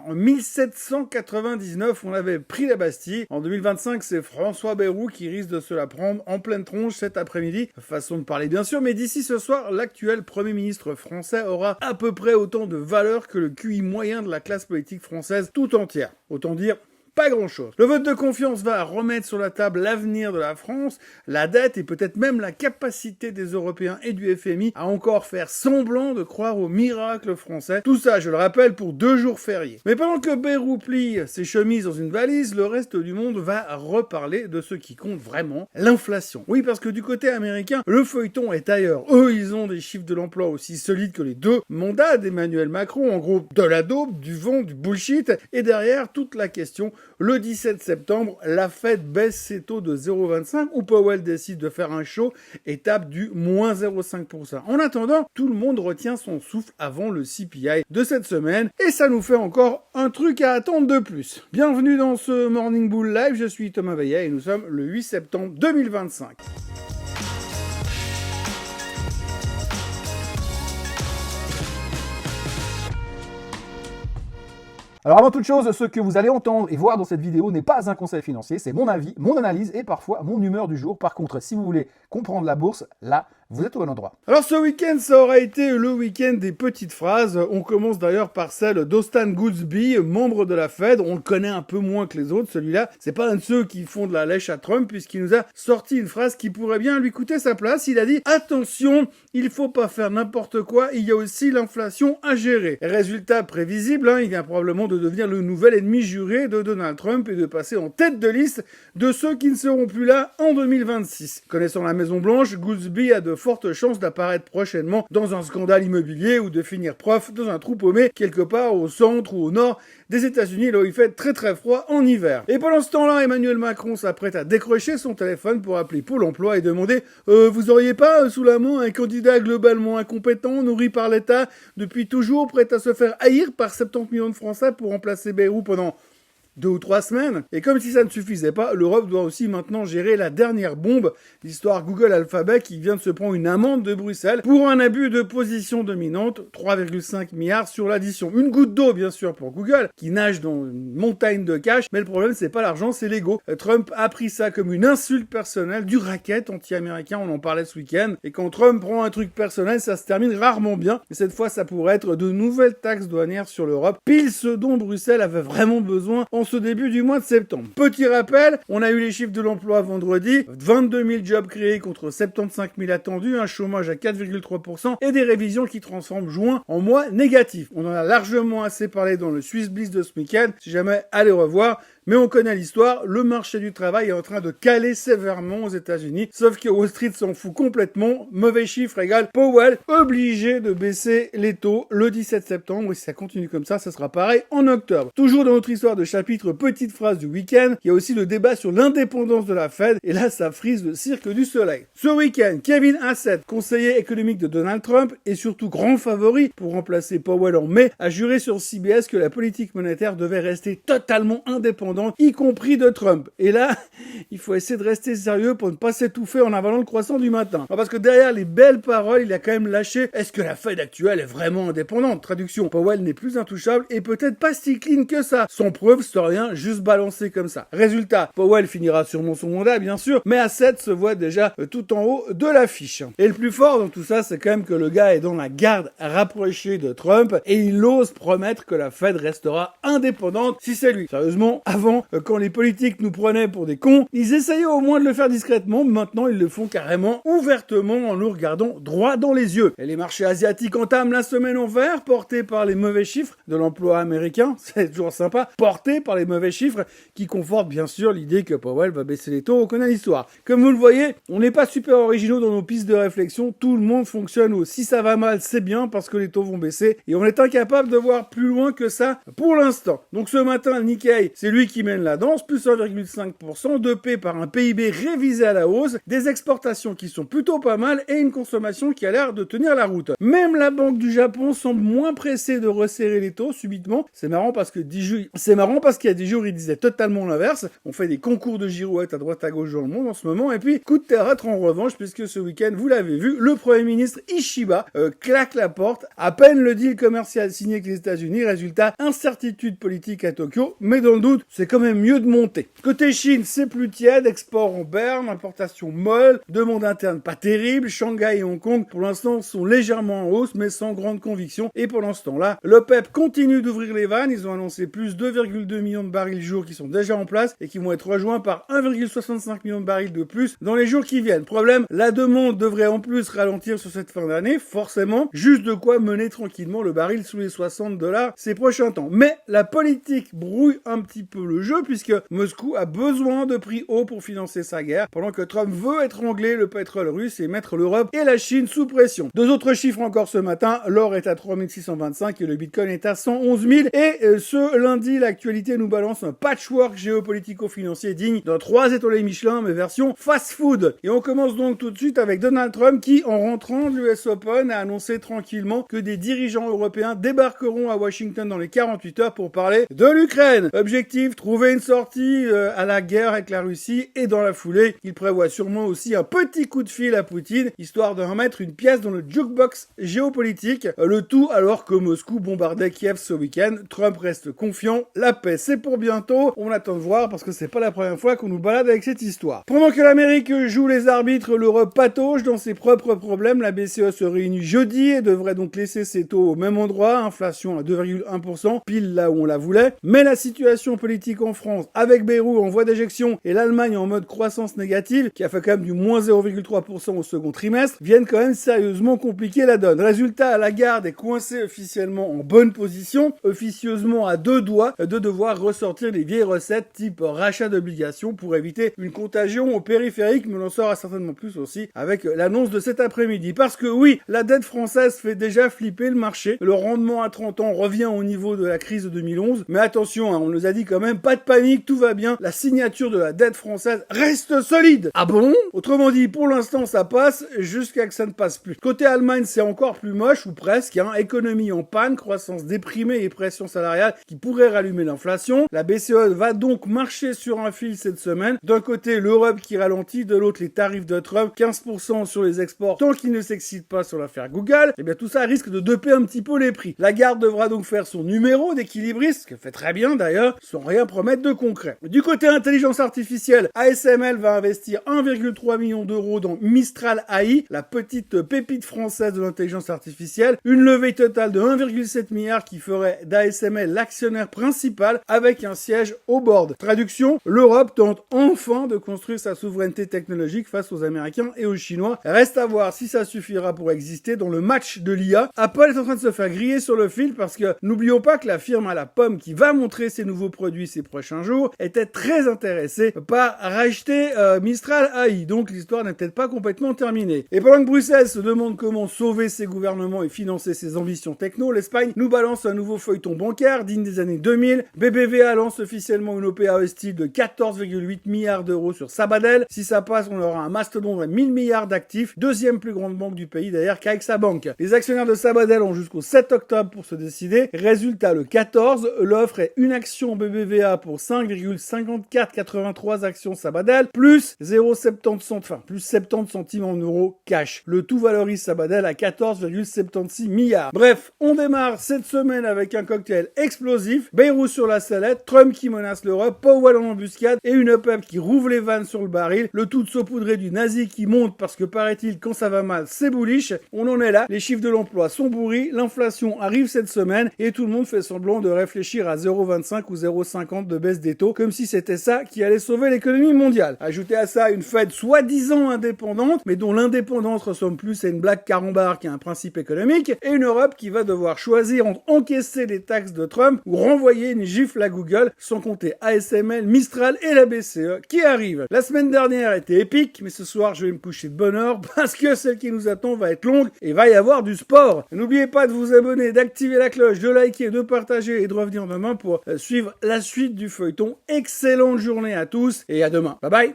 En 1799, on avait pris la Bastille. En 2025, c'est François Bayrou qui risque de se la prendre en pleine tronche cet après-midi. Façon de parler bien sûr, mais d'ici ce soir, l'actuel Premier ministre français aura à peu près autant de valeur que le QI moyen de la classe politique française tout entière. Autant dire pas grand-chose. Le vote de confiance va remettre sur la table l'avenir de la France, la dette et peut-être même la capacité des Européens et du FMI à encore faire semblant de croire au miracle français. Tout ça, je le rappelle, pour 2 jours fériés. Mais pendant que Bayrou plie ses chemises dans une valise, le reste du monde va reparler de ce qui compte vraiment, l'inflation. Oui, parce que du côté américain, le feuilleton est ailleurs. Eux, ils ont des chiffres de l'emploi aussi solides que les 2 mandats d'Emmanuel Macron. En gros, de la dope, du vent, du bullshit. Et derrière, toute la question, le 17 septembre, la Fed baisse ses taux de 0,25 ou Powell décide de faire un show et tape du moins 0,5%. En attendant, tout le monde retient son souffle avant le CPI de cette semaine et ça nous fait encore un truc à attendre de plus. Bienvenue dans ce Morning Bull Live, je suis Thomas Veillet et nous sommes le 8 septembre 2025. Alors avant toute chose, ce que vous allez entendre et voir dans cette vidéo n'est pas un conseil financier, c'est mon avis, mon analyse et parfois mon humeur du jour. Par contre, si vous voulez comprendre la bourse, là, vous êtes au bon endroit. Alors ce week-end, ça aura été le week-end des petites phrases. On commence d'ailleurs par celle d'Austan Goolsbee, membre de la Fed. On le connaît un peu moins que les autres, celui-là. C'est pas un de ceux qui font de la lèche à Trump, puisqu'il nous a sorti une phrase qui pourrait bien lui coûter sa place. Il a dit « Attention, il faut pas faire n'importe quoi, il y a aussi l'inflation à gérer. » Résultat prévisible, il vient probablement de devenir le nouvel ennemi juré de Donald Trump et de passer en tête de liste de ceux qui ne seront plus là en 2026. Connaissant la Maison-Blanche, Goolsbee a de fortes chances d'apparaître prochainement dans un scandale immobilier ou de finir prof dans un trou paumé quelque part au centre ou au nord des États-Unis, là où il fait très très froid en hiver. Et pendant ce temps-là, Emmanuel Macron s'apprête à décrocher son téléphone pour appeler Pôle emploi et demander vous auriez pas sous la main un candidat globalement incompétent, nourri par l'État, depuis toujours prêt à se faire haïr par 70 millions de Français pour remplacer Bayrou pendant 2 ou 3 semaines. Et comme si ça ne suffisait pas, l'Europe doit aussi maintenant gérer la dernière bombe, l'histoire Google Alphabet qui vient de se prendre une amende de Bruxelles pour un abus de position dominante, 3,5 milliards sur l'addition. Une goutte d'eau bien sûr pour Google, qui nage dans une montagne de cash, mais le problème c'est pas l'argent, c'est l'ego. Trump a pris ça comme une insulte personnelle, du racket anti-américain, on en parlait ce week-end, et quand Trump prend un truc personnel, ça se termine rarement bien, et cette fois ça pourrait être de nouvelles taxes douanières sur l'Europe, pile ce dont Bruxelles avait vraiment besoin en ce début du mois de septembre. Petit rappel, on a eu les chiffres de l'emploi vendredi, 22 000 jobs créés contre 75 000 attendus, un chômage à 4,3% et des révisions qui transforment juin en mois négatif. On en a largement assez parlé dans le Swiss Bliss de ce week-end, si jamais allez revoir. Mais on connaît l'histoire, le marché du travail est en train de caler sévèrement aux États-Unis, sauf que Wall Street s'en fout complètement. Mauvais chiffre égale Powell, obligé de baisser les taux le 17 septembre, et si ça continue comme ça sera pareil en octobre. Toujours dans notre histoire de chapitre petite phrase du week-end, il y a aussi le débat sur l'indépendance de la Fed, et là ça frise le cirque du soleil. Ce week-end, Kevin Hassett, conseiller économique de Donald Trump, et surtout grand favori pour remplacer Powell en mai, a juré sur CBS que la politique monétaire devait rester totalement indépendante, y compris de Trump. Et là, il faut essayer de rester sérieux pour ne pas s'étouffer en avalant le croissant du matin. Parce que derrière les belles paroles, il a quand même lâché « Est-ce que la Fed actuelle est vraiment indépendante ?» Traduction, Powell n'est plus intouchable et peut-être pas si clean que ça. Sans preuve, c'est rien, juste balancé comme ça. Résultat, Powell finira sûrement son mandat, bien sûr, mais Hassett se voit déjà tout en haut de l'affiche. Et le plus fort dans tout ça, c'est quand même que le gars est dans la garde rapprochée de Trump et il ose promettre que la Fed restera indépendante si c'est lui. Sérieusement, avant, quand les politiques nous prenaient pour des cons, ils essayaient au moins de le faire discrètement, mais maintenant ils le font carrément ouvertement en nous regardant droit dans les yeux. Et les marchés asiatiques entament la semaine en vert, portés par les mauvais chiffres de l'emploi américain, c'est toujours sympa, portés par les mauvais chiffres qui confortent bien sûr l'idée que Powell va baisser les taux, on connaît l'histoire. Comme vous le voyez, on n'est pas super originaux dans nos pistes de réflexion, tout le monde fonctionne au si ça va mal, c'est bien parce que les taux vont baisser, et on est incapable de voir plus loin que ça pour l'instant. Donc ce matin, le Nikkei, c'est lui qui qui mène la danse, plus 1,5%, dopé par un PIB révisé à la hausse, des exportations qui sont plutôt pas mal et une consommation qui a l'air de tenir la route. Même la Banque du Japon semble moins pressée de resserrer les taux subitement. C'est marrant parce qu'il y a 10 jours, il disait totalement l'inverse. On fait des concours de girouettes à droite à gauche dans le monde en ce moment. Et puis, coup de théâtre en revanche, puisque ce week-end, vous l'avez vu, le Premier ministre Ishiba claque la porte. À peine le deal commercial signé avec les États-Unis. Résultat, incertitude politique à Tokyo. Mais dans le doute, c'est quand même mieux de monter. Côté Chine, c'est plus tiède. Export en berne, importation molle, demande interne pas terrible. Shanghai et Hong Kong, pour l'instant, sont légèrement en hausse, mais sans grande conviction. Et pendant ce temps-là, l'OPEP continue d'ouvrir les vannes. Ils ont annoncé plus 2,2 millions de barils jour qui sont déjà en place et qui vont être rejoints par 1,65 million de barils de plus dans les jours qui viennent. Problème, la demande devrait en plus ralentir sur cette fin d'année, forcément. Juste de quoi mener tranquillement le baril sous les $60 ces prochains temps. Mais la politique brouille un petit peu le jeu puisque Moscou a besoin de prix hauts pour financer sa guerre, pendant que Trump veut étrangler le pétrole russe et mettre l'Europe et la Chine sous pression. Deux autres chiffres encore ce matin, l'or est à 3625 et le bitcoin est à 111 000. Et ce lundi, l'actualité nous balance un patchwork géopolitico-financier digne d'un 3 étoilés Michelin, mais version fast-food. Et on commence donc tout de suite avec Donald Trump qui, en rentrant de l'US Open, a annoncé tranquillement que des dirigeants européens débarqueront à Washington dans les 48 heures pour parler de l'Ukraine. Objectif, trouver une sortie à la guerre avec la Russie, et dans la foulée, il prévoit sûrement aussi un petit coup de fil à Poutine, histoire de remettre une pièce dans le jukebox géopolitique, le tout alors que Moscou bombardait Kiev ce week-end. Trump reste confiant, la paix c'est pour bientôt, on attend de voir parce que c'est pas la première fois qu'on nous balade avec cette histoire. Pendant que l'Amérique joue les arbitres, l'Europe patauge dans ses propres problèmes. La BCE se réunit jeudi et devrait donc laisser ses taux au même endroit, inflation à 2,1%, pile là où on la voulait. Mais la situation politique en France, avec Bayrou en voie d'éjection et l'Allemagne en mode croissance négative, qui a fait quand même du moins 0,3% au second trimestre, viennent quand même sérieusement compliquer la donne. Résultat, Lagarde est coincée officiellement en bonne position, officieusement à deux doigts de devoir ressortir les vieilles recettes type rachat d'obligations pour éviter une contagion au périphérique, mais on en saura certainement plus aussi avec l'annonce de cet après-midi. Parce que oui, la dette française fait déjà flipper le marché. Le rendement à 30 ans revient au niveau de la crise de 2011. Mais attention, on nous a dit quand même, pas de panique, tout va bien. La signature de la dette française reste solide. Ah bon? Autrement dit, pour l'instant, ça passe jusqu'à que ça ne passe plus. Côté Allemagne, c'est encore plus moche, ou presque. Économie en panne, croissance déprimée et pression salariale qui pourrait rallumer l'inflation. La BCE va donc marcher sur un fil cette semaine. D'un côté, l'Europe qui ralentit, de l'autre, les tarifs de Trump, 15% sur les exports, tant qu'il ne s'excite pas sur l'affaire Google. Et bien tout ça risque de doper un petit peu les prix. Lagarde devra donc faire son numéro d'équilibriste, ce qu'elle fait très bien d'ailleurs, sans rien promettre de concret. Du côté intelligence artificielle, ASML va investir 1,3 million d'euros dans Mistral AI, la petite pépite française de l'intelligence artificielle. Une levée totale de 1,7 milliard qui ferait d'ASML l'actionnaire principal avec un siège au board. Traduction, l'Europe tente enfin de construire sa souveraineté technologique face aux Américains et aux Chinois. Reste à voir si ça suffira pour exister dans le match de l'IA. Apple est en train de se faire griller sur le fil parce que n'oublions pas que la firme à la pomme qui va montrer ses nouveaux produits ces prochains jours était très intéressée par racheter Mistral AI. Donc l'histoire n'est peut-être pas complètement terminée. Et pendant que Bruxelles se demande comment sauver ses gouvernements et financer ses ambitions techno, l'Espagne nous balance un nouveau feuilleton bancaire digne des années 2000. BBVA lance officiellement une OPA hostile de 14,8 milliards d'euros sur Sabadell. Si ça passe, on aura un mastodonte de 1000 milliards d'actifs, deuxième plus grande banque du pays d'ailleurs qu'avec sa banque. Les actionnaires de Sabadell ont jusqu'au 7 octobre pour se décider. Résultat, le 14, l'offre est une action BBVA pour 5,5483 actions Sabadell, plus 70 centimes en euros cash. Le tout valorise Sabadell à 14,76 milliards. Bref, on démarre cette semaine avec un cocktail explosif, Bayrou sur la sellette, Trump qui menace l'Europe, Powell en embuscade et une OPEP qui rouvre les vannes sur le baril, le tout saupoudré du nazi qui monte parce que paraît-il quand ça va mal c'est bullish. On en est là, les chiffres de l'emploi sont bourris, l'inflation arrive cette semaine et tout le monde fait semblant de réfléchir à 0,25 ou 0,50 de baisse des taux comme si c'était ça qui allait sauver l'économie mondiale. Ajoutez à ça une Fed soi-disant indépendante mais dont l'indépendance ressemble plus à une blague carambar qu'à un principe économique et une Europe qui va devoir choisir entre encaisser les taxes de Trump ou renvoyer une gifle à Google, sans compter ASML, Mistral et la BCE qui arrivent. La semaine dernière était épique, mais ce soir je vais me coucher de bonne heure parce que celle qui nous attend va être longue et va y avoir du sport. N'oubliez pas de vous abonner, d'activer la cloche, de liker, de partager et de revenir demain pour suivre la suite suite du feuilleton. Excellente journée à tous et à demain. Bye bye.